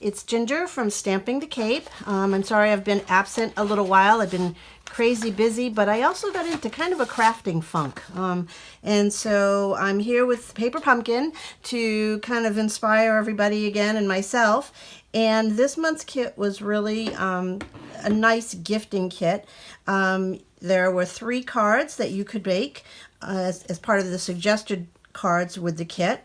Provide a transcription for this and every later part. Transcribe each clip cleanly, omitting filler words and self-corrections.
It's Ginger from Stamping the Cape. I'm sorry I've been absent a little while. I've been crazy busy, but I also got into kind of a crafting funk. And so I'm here with Paper Pumpkin to kind of inspire everybody again and myself. And this month's kit was really a nice gifting kit. There were 3 cards that you could make as part of the suggested cards with the kit.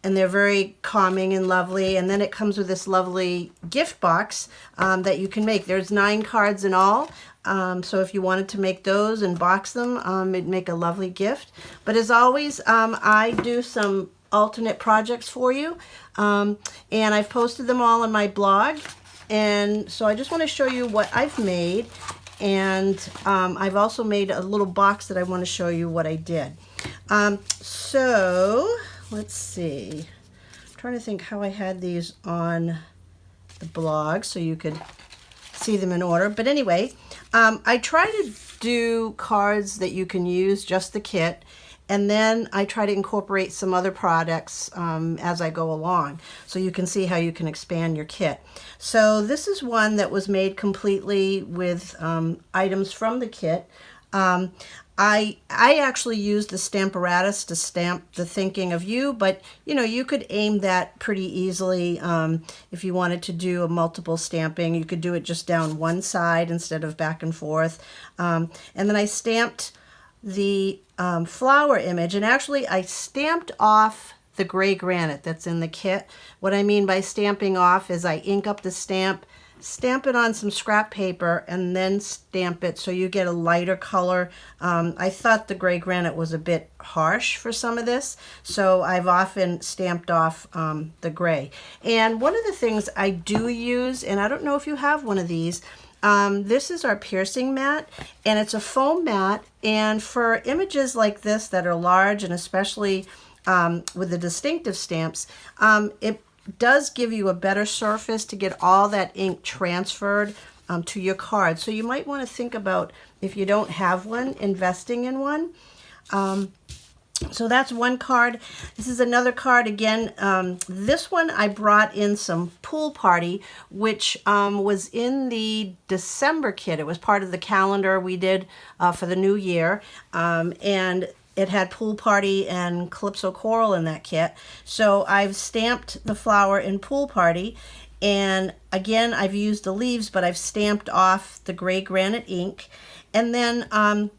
And they're very calming and lovely. And then it comes with this lovely gift box that you can make. There's 9 cards in all. So if you wanted to make those and box them, it'd make a lovely gift. But as always, I do some alternate projects for you. And I've posted them all on my blog. And so I just want to show you what I've made. And I've also made a little box that I want to show you what I did. So let's see. I'm trying to think how I had these on the blog so you could see them in order. But anyway, I try to do cards that you can use, just the kit, and then I try to incorporate some other products as I go along, so you can see how you can expand your kit. So this is one that was made completely with items from the kit. I actually used the Stamparatus to stamp the Thinking of You, but you know, you could aim that pretty easily. If you wanted to do a multiple stamping, you could do it just down one side instead of back and forth. And then I stamped the flower image, and actually I stamped off the gray granite that's in the kit. What I mean by stamping off is I ink up the stamp it on some scrap paper, and then stamp it so you get a lighter color. I thought the gray granite was a bit harsh for some of this, so I've often stamped off the gray. And one of the things I do use, and I don't know if you have one of these, this is our piercing mat, and it's a foam mat, and for images like this that are large, and especially with the distinctive stamps, it does give you a better surface to get all that ink transferred to your card. So you might want to think about, if you don't have one, investing in one. So that's one card. This is another card again. This one I brought in some Pool Party, which was in the December kit. It was part of the calendar we did for the new year. And it had Pool Party and Calypso Coral in that kit. So I've stamped the flower in Pool Party. And again, I've used the leaves, but I've stamped off the gray granite ink. And then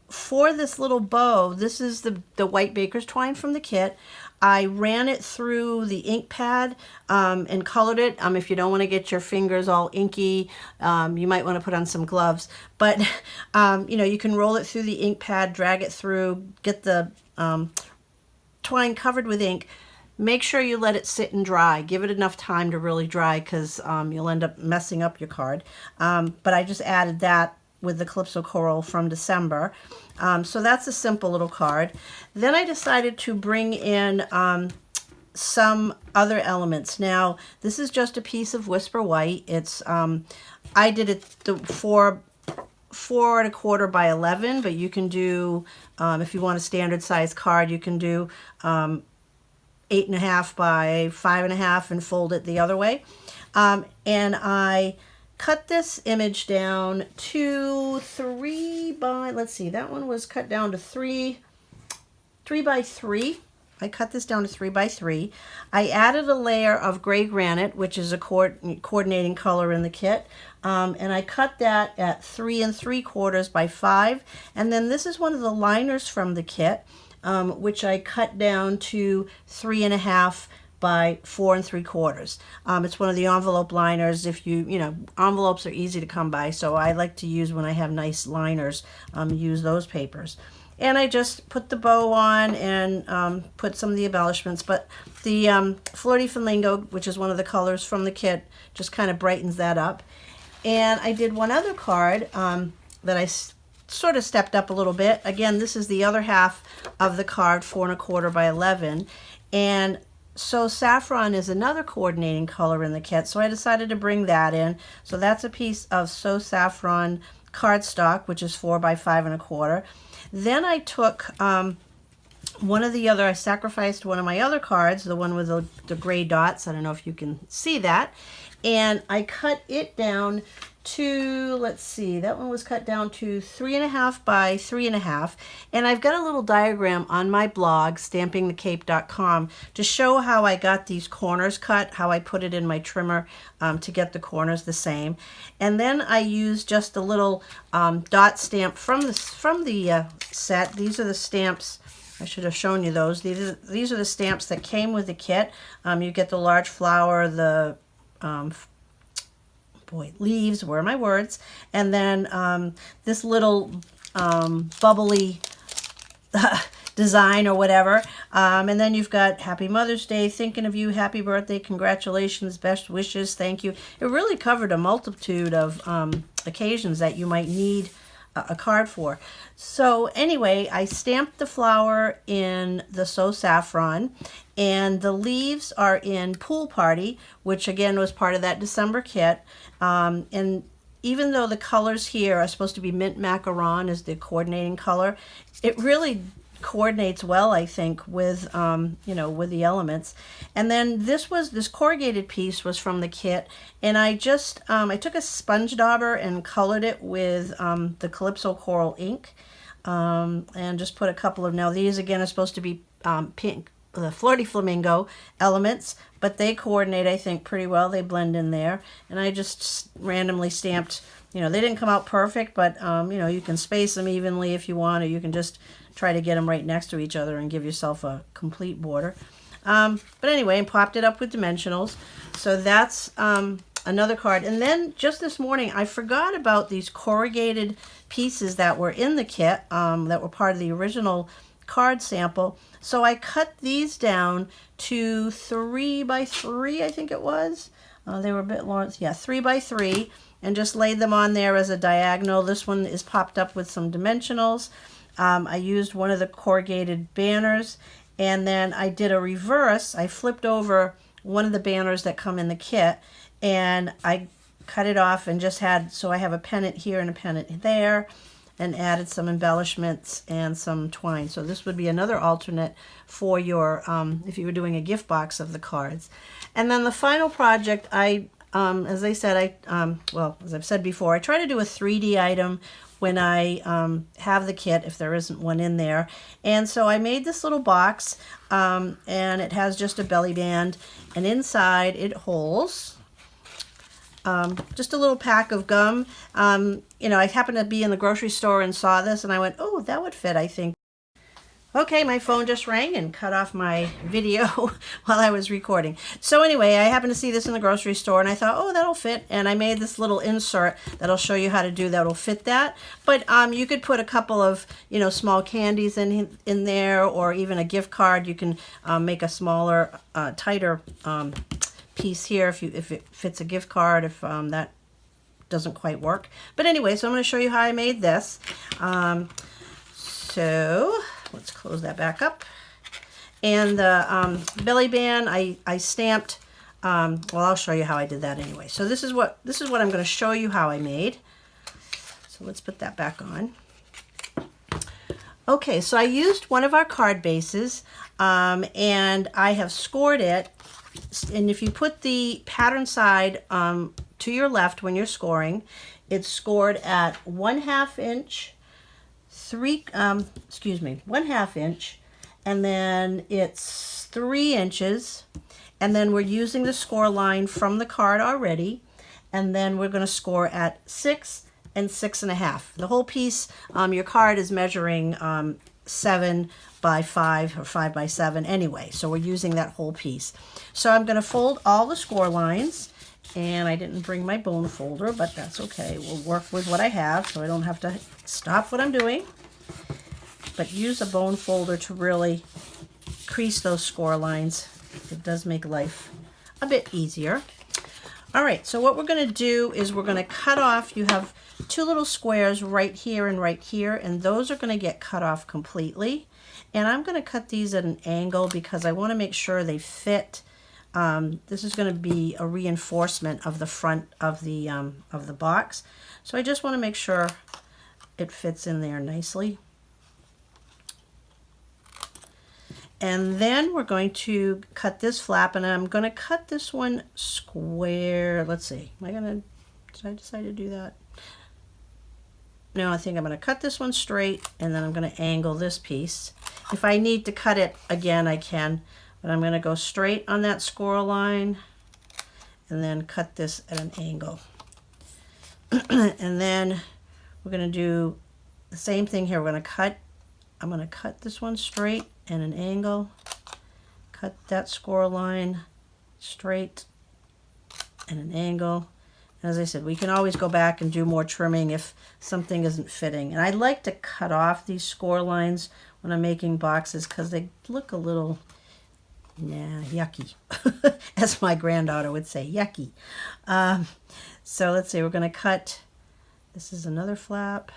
for this little bow, this is the white baker's twine from the kit. I ran it through the ink pad and colored it. If you don't want to get your fingers all inky, you might want to put on some gloves. But you know, you can roll it through the ink pad, drag it through, get the twine covered with ink. Make sure you let it sit and dry. Give it enough time to really dry, because you'll end up messing up your card. But I just added that with the Calypso Coral from December. So that's a simple little card. Then I decided to bring in some other elements. Now, this is just a piece of Whisper White. It's I did it the 4 4¼ by 11, but you can do, if you want a standard size card, you can do 8½ by 5½ and fold it the other way. And I cut this image down to 3 by, let's see, that one was cut down to 3 by 3. I cut this down to 3 by 3. I added a layer of gray granite, which is a coordinating color in the kit, and I cut that at 3 3/4 by 5. And then this is one of the liners from the kit, which I cut down to 3½ by 4 3/4. It's one of the envelope liners. If you know, envelopes are easy to come by, so I like to use, when I have nice liners, use those papers. And I just put the bow on and put some of the embellishments. But the Fleur de Flamingo, which is one of the colors from the kit, just kind of brightens that up. And I did one other card that I sort of stepped up a little bit. Again, this is the other half of the card, 4 1/4 by 11. And So saffron is another coordinating color in the kit, so I decided to bring that in. So that's a piece of So Saffron cardstock, which is 4 by 5 1/4. Then I took I sacrificed one of my other cards, the one with the gray dots. I don't know if you can see that. And I cut it down to, let's see, that one was cut down to 3.5 by 3.5. And I've got a little diagram on my blog, stampingthecape.com, to show how I got these corners cut, how I put it in my trimmer to get the corners the same. And then I used just a little dot stamp from the set. These are the stamps. I should have shown you those. These are the stamps that came with the kit. You get the large flower, the leaves, where are my words? And then this little bubbly design or whatever. And then you've got Happy Mother's Day, thinking of you, happy birthday, congratulations, best wishes, thank you. It really covered a multitude of occasions that you might need a card for. So anyway, I stamped the flower in the So Saffron, and the leaves are in Pool Party, which again was part of that December kit. And even though the colors here are supposed to be mint macaron as the coordinating color, it really coordinates well, I think, with with the elements. And then this corrugated piece was from the kit, and I just I took a sponge dauber and colored it with the Calypso Coral ink, and just put a couple of, now these again are supposed to be pink, the Flirty Flamingo elements, but they coordinate, I think, pretty well. They blend in there, and I just randomly stamped. They didn't come out perfect, but you can space them evenly if you want, or you can just try to get them right next to each other and give yourself a complete border. But anyway, I popped it up with dimensionals. So that's another card. And then just this morning, I forgot about these corrugated pieces that were in the kit, that were part of the original card sample. So I cut these down to 3 by 3, I think it was. They were a bit long. Yeah, 3 by 3, and just laid them on there as a diagonal. This one is popped up with some dimensionals. I used one of the corrugated banners, and then I did a reverse. I flipped over one of the banners that come in the kit, and I cut it off and just had, so I have a pennant here and a pennant there, and added some embellishments and some twine. So this would be another alternate for your, if you were doing a gift box of the cards. And then the final project, as I said, as I've said before, I try to do a 3D item when I have the kit, if there isn't one in there. And so I made this little box, and it has just a belly band, and inside it holds just a little pack of gum. I happened to be in the grocery store and saw this, and I went, oh, that would fit, I think. Okay, my phone just rang and cut off my video while I was recording. So anyway, I happened to see this in the grocery store, and I thought, oh, that'll fit. And I made this little insert that I'll show you how to do that'll fit that. But you could put a couple of, small candies in there, or even a gift card. You can make a smaller, tighter piece here if it fits a gift card, if that doesn't quite work. But anyway, so I'm going to show you how I made this. So let's close that back up. And the belly band, I stamped. Well, I'll show you how I did that anyway. So this is what I'm going to show you how I made. So let's put that back on. Okay, so I used one of our card bases, and I have scored it. And if you put the pattern side to your left when you're scoring, it's scored at 1/2 inch. 1/2 inch, and then it's 3 inches, and then we're using the score line from the card already, and then we're going to score at 6 and 6.5. The whole piece, your card is measuring 7 by 5 or 5 by 7 anyway, so we're using that whole piece. So I'm going to fold all the score lines, and I didn't bring my bone folder, but that's okay. We'll work with what I have, so I don't have to stop what I'm doing. But use a bone folder to really crease those score lines. It does make life a bit easier. All right, so what we're going to do is we're going to cut off. You have 2 little squares right here, and those are going to get cut off completely. And I'm going to cut these at an angle because I want to make sure they fit. This is going to be a reinforcement of the front of the box. So I just want to make sure it fits in there nicely. And then we're going to cut this flap, and I'm going to cut this one square. Let's see, did I decide to do that? No, I think I'm going to cut this one straight, and then I'm going to angle this piece. If I need to cut it again, I can, but I'm going to go straight on that score line, and then cut this at an angle. And then we're going to do the same thing here. I'm going to cut this one straight and an angle, cut that score line straight and an angle. And as I said, we can always go back and do more trimming if something isn't fitting. And I like to cut off these score lines when I'm making boxes because they look a little, yucky, as my granddaughter would say, yucky. So let's see, we're going to cut, this is another flap.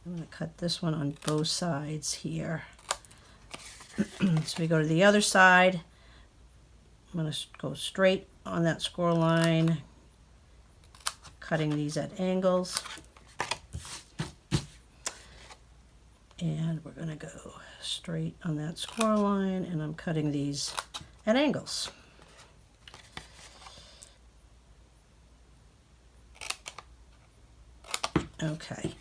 I'm going to cut this one on both sides here. So we go to the other side. I'm going to go straight on that score line, cutting these at angles. And we're going to go straight on that score line, and I'm cutting these at angles. Okay.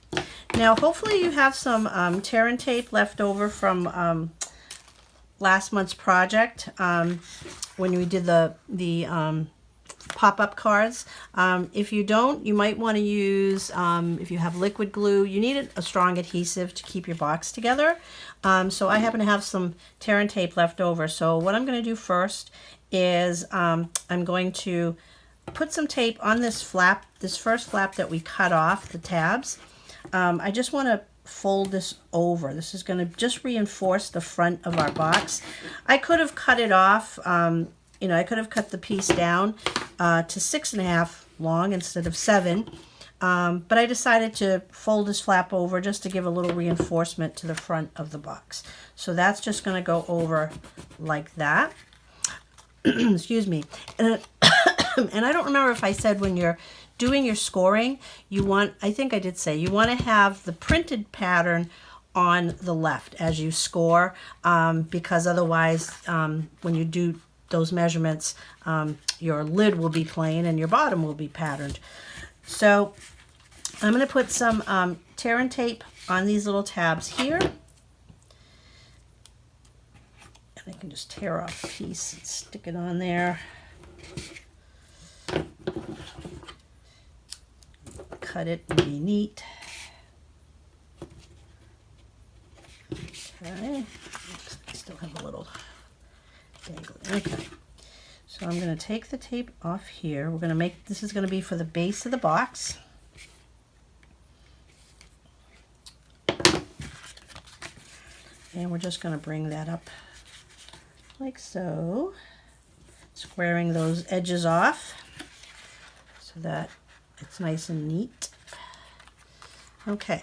Now, hopefully you have some tear and tape left over from last month's project when we did the pop-up cards. If you don't, you might want to use, if you have liquid glue, you need a strong adhesive to keep your box together. So I happen to have some tear and tape left over. So what I'm going to do first is I'm going to put some tape on this flap, this first flap that we cut off, the tabs. I just want to fold this over. This is going to just reinforce the front of our box. I could have cut it off, I could have cut the piece down to 6.5 long instead of 7, but I decided to fold this flap over just to give a little reinforcement to the front of the box. So that's just going to go over like that. Excuse me. And I don't remember if I said when you're doing your scoring, I think I did say, you want to have the printed pattern on the left as you score, because otherwise when you do those measurements, your lid will be plain and your bottom will be patterned. So I'm going to put some tear and tape on these little tabs here. And I can just tear off a piece and stick it on there. Cut it and be neat. Okay, I still have a little dangle. Okay, so I'm going to take the tape off here. We're going to make, this is going to be for the base of the box. And we're just going to bring that up like so, squaring those edges off so that it's nice and neat. Okay,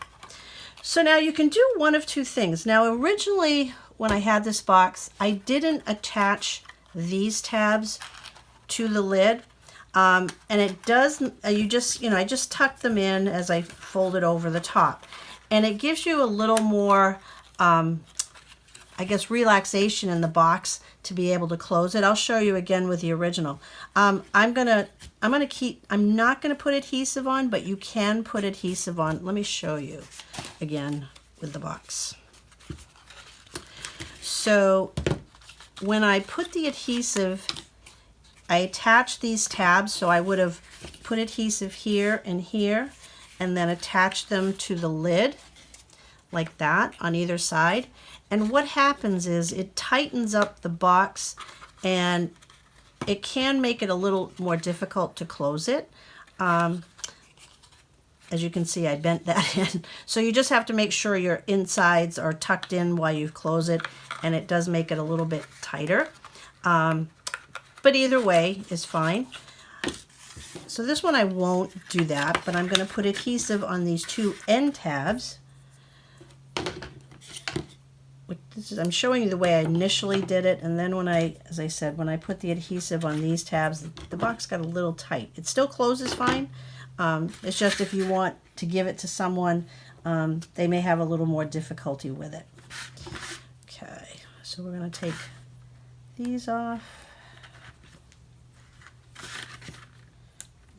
so now you can do one of two things. Now originally when I had this box, I didn't attach these tabs to the lid, and it does, I just tuck them in as I fold it over the top, and it gives you a little more I guess relaxation in the box to be able to close it. I'll show you again with the original. I'm not gonna put adhesive on, but you can put adhesive on. Let me show you again with the box. So when I put the adhesive, I attached these tabs, so I would have put adhesive here and here, and then attached them to the lid like that on either side. And what happens is it tightens up the box, and it can make it a little more difficult to close it. As you can see, I bent that in. So you just have to make sure your insides are tucked in while you close it, and it does make it a little bit tighter. But either way is fine. So this one I won't do that, but I'm going to put adhesive on these two end tabs. I'm showing you the way I initially did it, and then as I said, when I put the adhesive on these tabs, the box got a little tight. It still closes fine. It's just if you want to give it to someone, they may have a little more difficulty with it. Okay, so So we're going to take these off.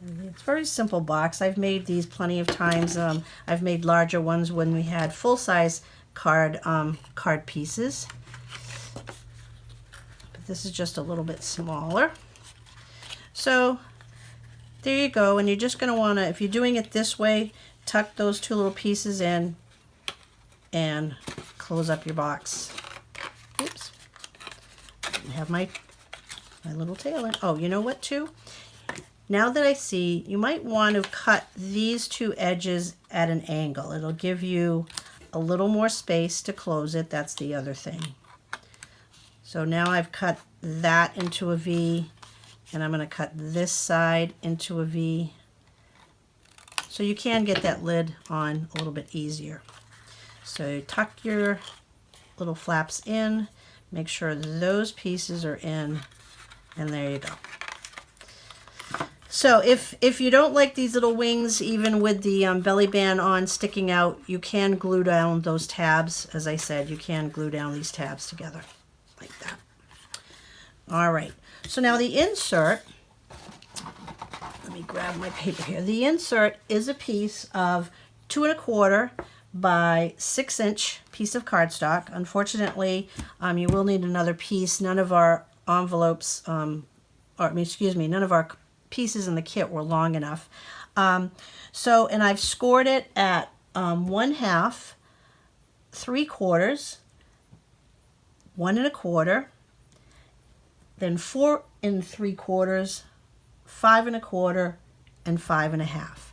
It's a very simple box. I've made these plenty of times. I've made larger ones when we had full-size card pieces. But this is just a little bit smaller. So there you go. And you're just going to want to, if you're doing it this way, tuck those two little pieces in and close up your box. Oops. I have my little tail in. Oh, you know what too? Now that I see, you might want to cut these two edges at an angle. It'll give you a little more space to close it. That's the other thing. So now I've cut that into a V, and I'm going to cut this side into a V. So you can get that lid on a little bit easier. So tuck your little flaps in, make sure those pieces are in, and there you go. So if you don't like these little wings, even with the belly band on sticking out, you can glue down those tabs. As I said, you can glue down these tabs together like that. All right, so now the insert, let me grab my paper here. The insert is a piece of 2 1/4 by 6-inch piece of cardstock. Unfortunately, you will need another piece. None of our envelopes, none of our pieces in the kit were long enough. And I've scored it at 1/2, 3/4, 1 1/4, then 4 3/4, 5 1/4, and 5 1/2.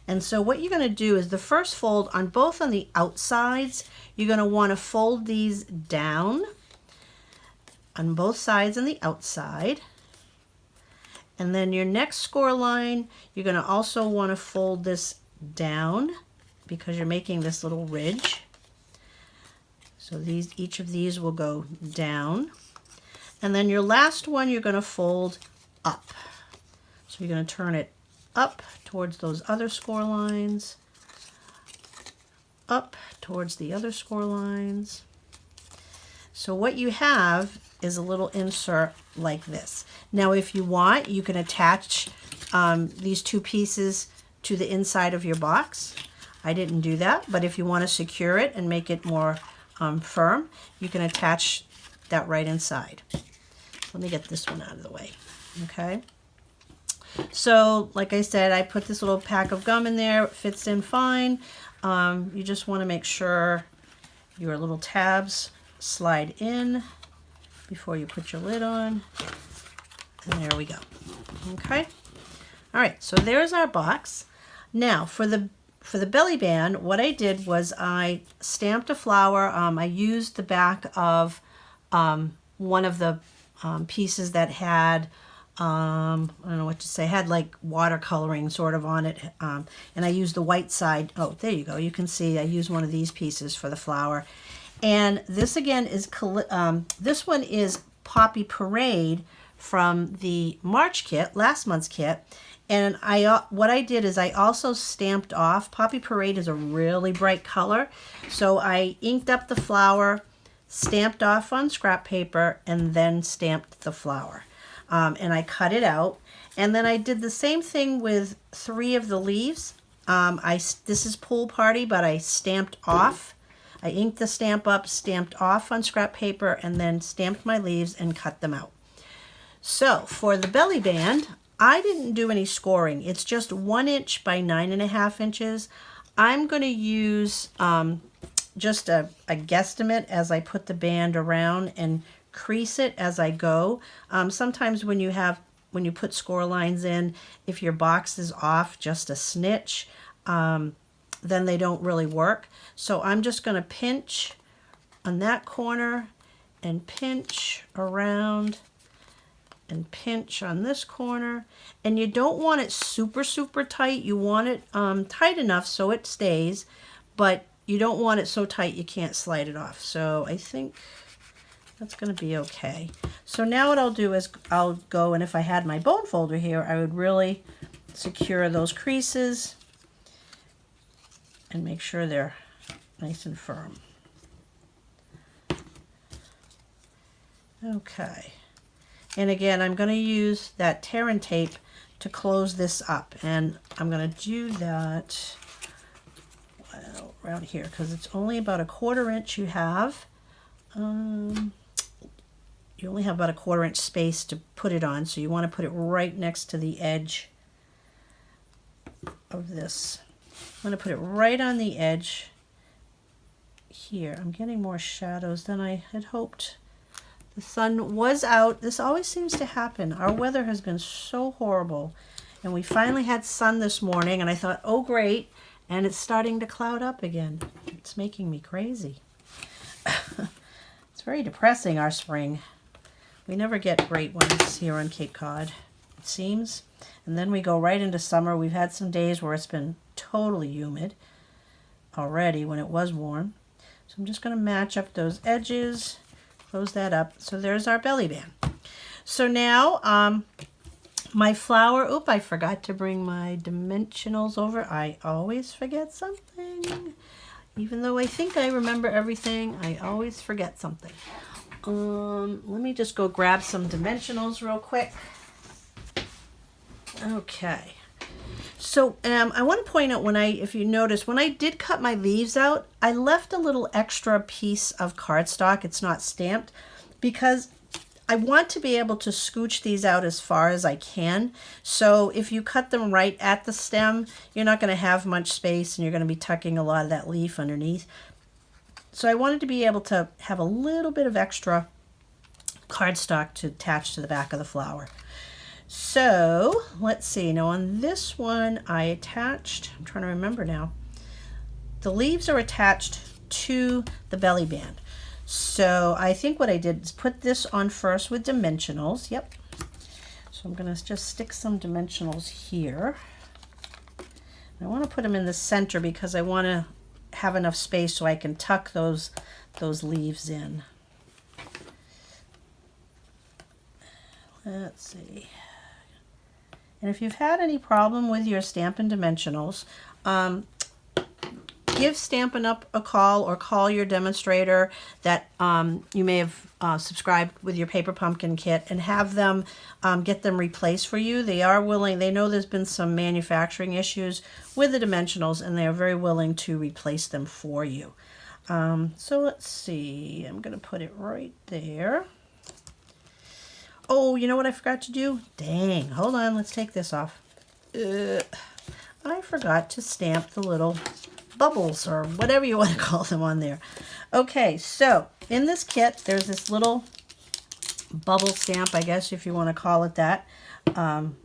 And so what you're going to do is the first fold on both on the outsides, you're going to want to fold these down on both sides on the outside. And then your next score line, you're going to also want to fold this down because you're making this little ridge. So each of these will go down. And then your last one, you're going to fold up. So you're going to turn it up towards those other score lines, up towards the other score lines. So what you have is a little insert like this. Now if you want, you can attach these two pieces to the inside of your box. I didn't do that, but if you want to secure it and make it more firm, you can attach that right inside. Let me get this one out of the way, okay? So like I said, I put this little pack of gum in there. It fits in fine. You just want to make sure your little tabs slide in before you put your lid on. And there we go. Okay. All right. So there's our box. Now for the belly band, what I did was I stamped a flower. I used the back of one of the pieces that had I don't know what to say, had like watercoloring sort of on it, and I used the white side. Oh, there you go. You can see I used one of these pieces for the flower. And this again is, this one is Poppy Parade from the March kit, last month's kit. And what I did is I also stamped off, Poppy Parade is a really bright color. So I inked up the flower, stamped off on scrap paper, and then stamped the flower. And I cut it out. And then I did the same thing with 3 of the leaves. This is Pool Party, but I stamped off. I inked the stamp up, stamped off on scrap paper, and then stamped my leaves and cut them out. So for the belly band, I didn't do any scoring. It's just 1 inch by 9.5 inches. I'm going to use just a guesstimate as I put the band around and crease it as I go. Sometimes when you put score lines in, if your box is off just a snitch, then they don't really work. So I'm just going to pinch on that corner and pinch around and pinch on this corner. And you don't want it super, super tight. You want it tight enough so it stays, but you don't want it so tight you can't slide it off. So I think that's going to be okay. So now what I'll do is I'll go, and if I had my bone folder here, I would really secure those creases and make sure they're nice and firm. Okay. And again, I'm going to use that tear and tape to close this up. And I'm going to do that around here because it's only about a 1/4 inch you have. You only have about a 1/4 inch space to put it on, so you want to put it right next to the edge of this. I'm going to put it right on the edge here. I'm getting more shadows than I had hoped. The sun was out. This always seems to happen. Our weather has been so horrible. And we finally had sun this morning, and I thought, oh great, and it's starting to cloud up again. It's making me crazy. It's very depressing, our spring. We never get great ones here on Cape Cod, it seems. And then we go right into summer. We've had some days where it's been totally humid already when it was warm. So I'm just going to match up those edges, close that up. So there's our belly band. So now my flower, I forgot to bring my dimensionals over. I always forget something. Even though I think I remember everything, I always forget something. Let me just go grab some dimensionals real quick. Okay. So I want to point out if you notice, when I did cut my leaves out, I left a little extra piece of cardstock. It's not stamped because I want to be able to scooch these out as far as I can. So if you cut them right at the stem, you're not going to have much space and you're going to be tucking a lot of that leaf underneath. So I wanted to be able to have a little bit of extra cardstock to attach to the back of the flower. So let's see. Now on this one I attached, I'm trying to remember now, the leaves are attached to the belly band. So I think what I did is put this on first with dimensionals. Yep. So I'm going to just stick some dimensionals here. I want to put them in the center because I want to have enough space so I can tuck those leaves in. Let's see. And if you've had any problem with your Stampin' Dimensionals, give Stampin' Up! A call or call your demonstrator that you may have subscribed with your Paper Pumpkin kit and have them get them replaced for you. They are willing. They know there's been some manufacturing issues with the dimensionals and they are very willing to replace them for you. So let's see. I'm going to put it right there. Oh, you know what I forgot to do? Dang. Hold on. Let's take this off. I forgot to stamp the little bubbles or whatever you want to call them on there. Okay, so in this kit, there's this little bubble stamp, I guess, if you want to call it that. And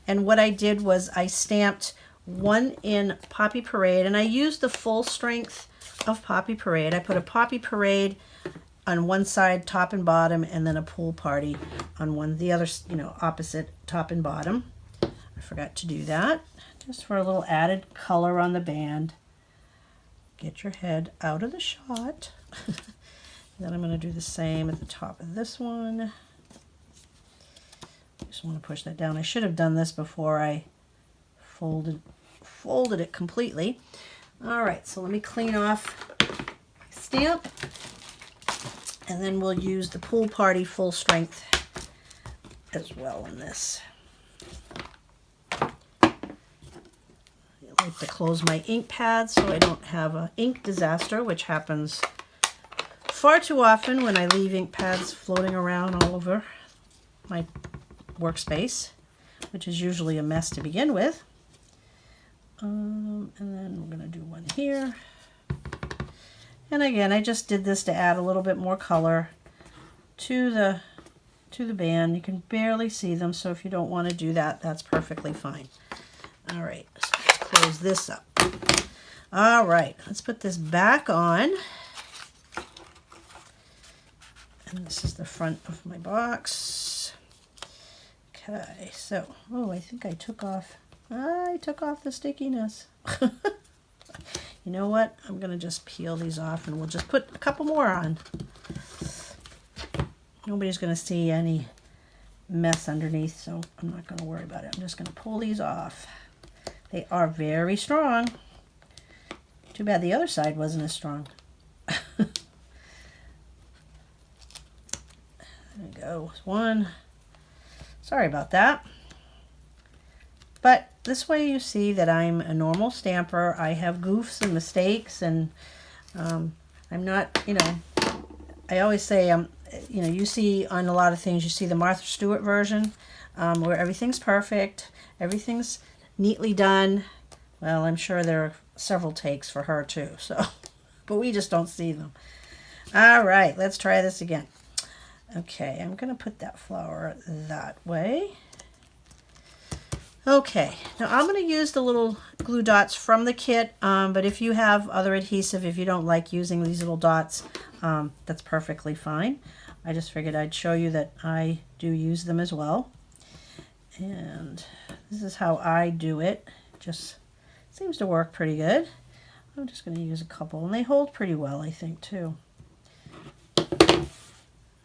what I did was I stamped one in Poppy Parade, and I used the full strength of Poppy Parade. I put a Poppy Parade on one side, top and bottom, and then a Pool Party on the other, opposite top and bottom. I forgot to do that, just for a little added color on the band. Get your head out of the shot. Then I'm going to do the same at the top of this one. Just want to push that down. I should have done this before I folded it completely. All right, so let me clean off my stamp. And then we'll use the Pool Party full strength as well in this. I like to close my ink pad so I don't have an ink disaster, which happens far too often when I leave ink pads floating around all over my workspace, which is usually a mess to begin with. And then we're going to do one here. And again, I just did this to add a little bit more color to the band. You can barely see them, so if you don't want to do that, that's perfectly fine. All right, so let's close this up. All right, let's put this back on. And this is the front of my box. Okay, so, I think I took off the stickiness. You know what? I'm going to just peel these off and we'll just put a couple more on. Nobody's going to see any mess underneath, so I'm not going to worry about it. I'm just going to pull these off. They are very strong. Too bad the other side wasn't as strong. go. One. Sorry about that. But this way you see that I'm a normal stamper. I have goofs and mistakes, and I'm not, I always say, you see on a lot of things, you see the Martha Stewart version, where everything's perfect, everything's neatly done. Well, I'm sure there are several takes for her too, so, but we just don't see them. All right, let's try this again. Okay, I'm going to put that flower that way. Okay, now I'm going to use the little glue dots from the kit, but if you have other adhesive, if you don't like using these little dots, that's perfectly fine. I just figured I'd show you that I do use them as well. And this is how I do it. Just seems to work pretty good. I'm just going to use a couple, and they hold pretty well, I think, too.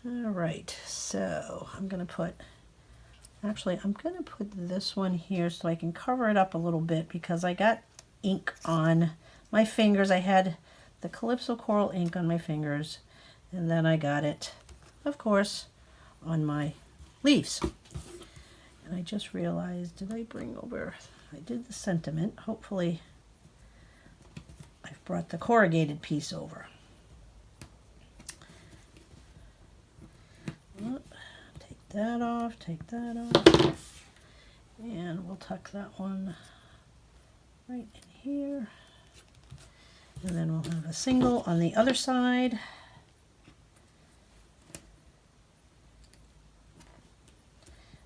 All right, so I'm going to put... Actually, I'm going to put this one here so I can cover it up a little bit because I got ink on my fingers. I had the Calypso Coral ink on my fingers, and then I got it, of course, on my leaves. And I just realized, did I bring over... I did the sentiment. Hopefully, I've brought the corrugated piece over. That off, take that off, and we'll tuck that one right in here, and then we'll have a single on the other side.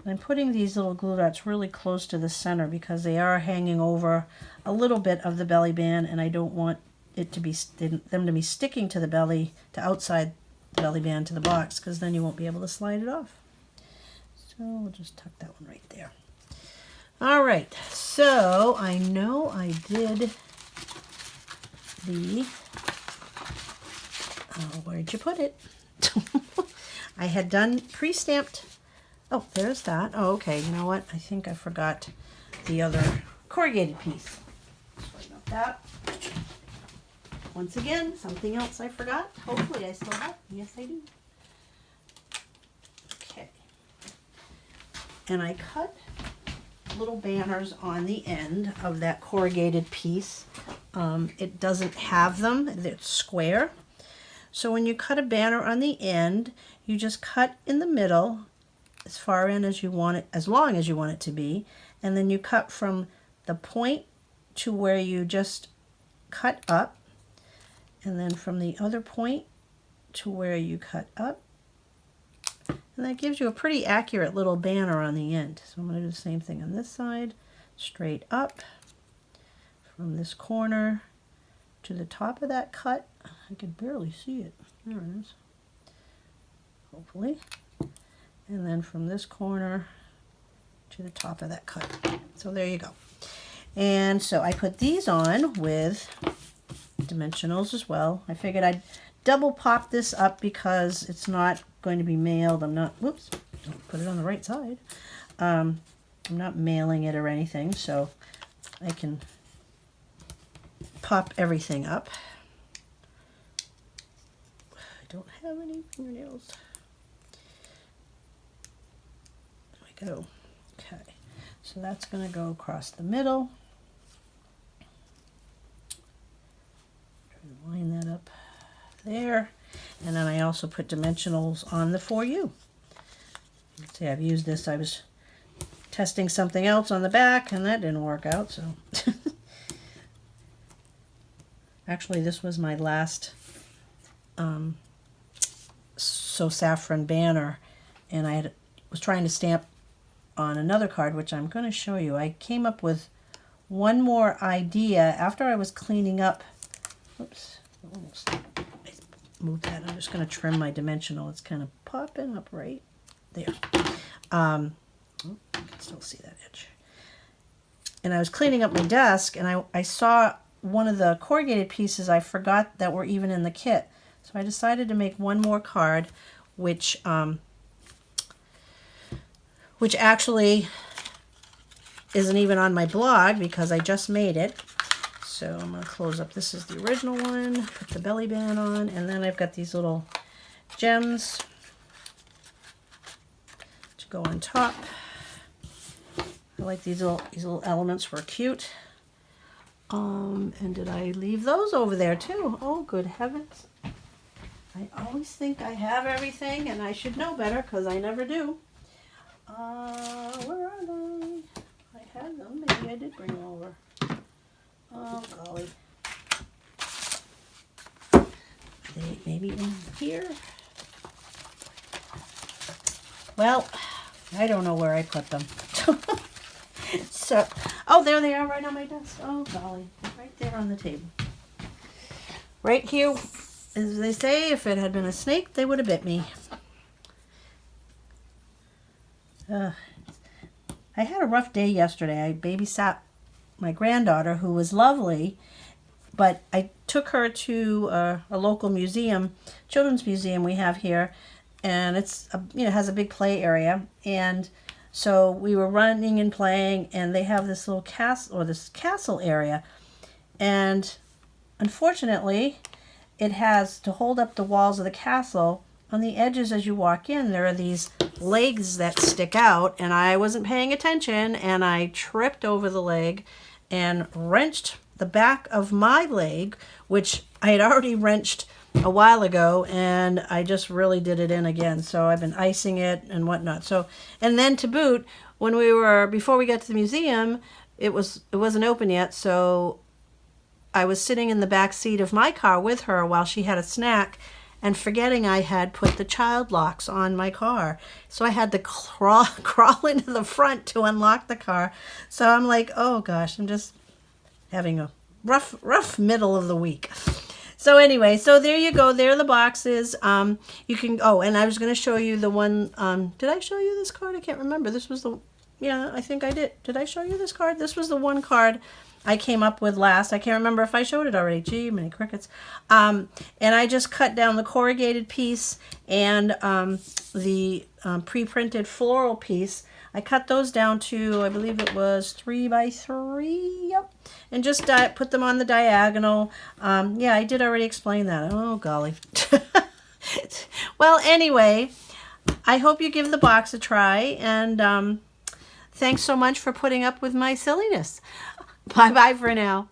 And I'm putting these little glue dots really close to the center because they are hanging over a little bit of the belly band, and I don't want it to be them to be sticking to the belly, to outside the belly band to the box, because then you won't be able to slide it off. So we'll just tuck that one right there. All right, so I know I did the, where'd you put it? I had done pre-stamped, oh, there's that. Oh, okay, you know what? I think I forgot the other corrugated piece. Sorry about that. Once again, something else I forgot. Hopefully I still have, yes I do. And I cut little banners on the end of that corrugated piece. It doesn't have them, it's square. So when you cut a banner on the end, you just cut in the middle, as far in as you want it, as long as you want it to be, and then you cut from the point to where you just cut up, and then from the other point to where you cut up. And that gives you a pretty accurate little banner on the end. So I'm going to do the same thing on this side, straight up from this corner to the top of that cut. I can barely see it. There it is. Hopefully. And then from this corner to the top of that cut. So there you go. And so I put these on with dimensionals as well. I figured I'd double pop this up because it's not going to be mailed. I'm not, whoops, don't put it on the right side. I'm not mailing it or anything, so I can pop everything up. I don't have any fingernails. There we go. Okay, so that's going to go across the middle. Try to line that up there. And then I also put dimensionals on the For You. See, I've used this. I was testing something else on the back, and that didn't work out. So, actually, this was my last So Saffron banner, and I was trying to stamp on another card, which I'm going to show you. I came up with one more idea after I was cleaning up. Oops, almost. Move that. I'm just going to trim my dimensional. It's kind of popping up right there. Oh, I can still see that edge. And I was cleaning up my desk, and I saw one of the corrugated pieces I forgot that were even in the kit. So I decided to make one more card, which actually isn't even on my blog because I just made it. So I'm going to close up. This is the original one, put the belly band on, and then I've got these little gems to go on top. I like these little elements were cute. And did I leave those over there too? Oh, good heavens. I always think I have everything and I should know better because I never do. Where are they? I had them. Maybe I did bring them over. Oh, golly. Are they maybe in here? Well, I don't know where I put them. So, oh, there they are right on my desk. Oh, golly. Right there on the table. Right here, as they say, if it had been a snake, they would have bit me. I had a rough day yesterday. I babysat my granddaughter, who was lovely, but I took her to a local museum, children's museum we have here, and it's has a big play area, and so we were running and playing, and they have this little castle, or this castle area, and unfortunately, it has, to hold up the walls of the castle, on the edges as you walk in, there are these legs that stick out, and I wasn't paying attention, and I tripped over the leg and wrenched the back of my leg, which I had already wrenched a while ago, and I just really did it in again. So I've been icing it and whatnot. So, and then to boot, before we got to the museum, it wasn't open yet, so I was sitting in the back seat of my car with her while she had a snack, and forgetting I had put the child locks on my car. So I had to crawl into the front to unlock the car. So I'm like, oh gosh, I'm just having a rough middle of the week. So anyway, so there you go. There are the boxes. You can, and I was going to show you the one, did I show you this card? I can't remember. This was yeah, I think I did. Did I show you this card? This was the one card I came up with last. I can't remember if I showed it already. Gee, many crickets. And I just cut down the corrugated piece and the pre-printed floral piece. I cut those down to, I believe it was 3 by 3. Yep. And just put them on the diagonal. Yeah, I did already explain that. Oh, golly. Well, anyway, I hope you give the box a try. And thanks so much for putting up with my silliness. Bye-bye for now.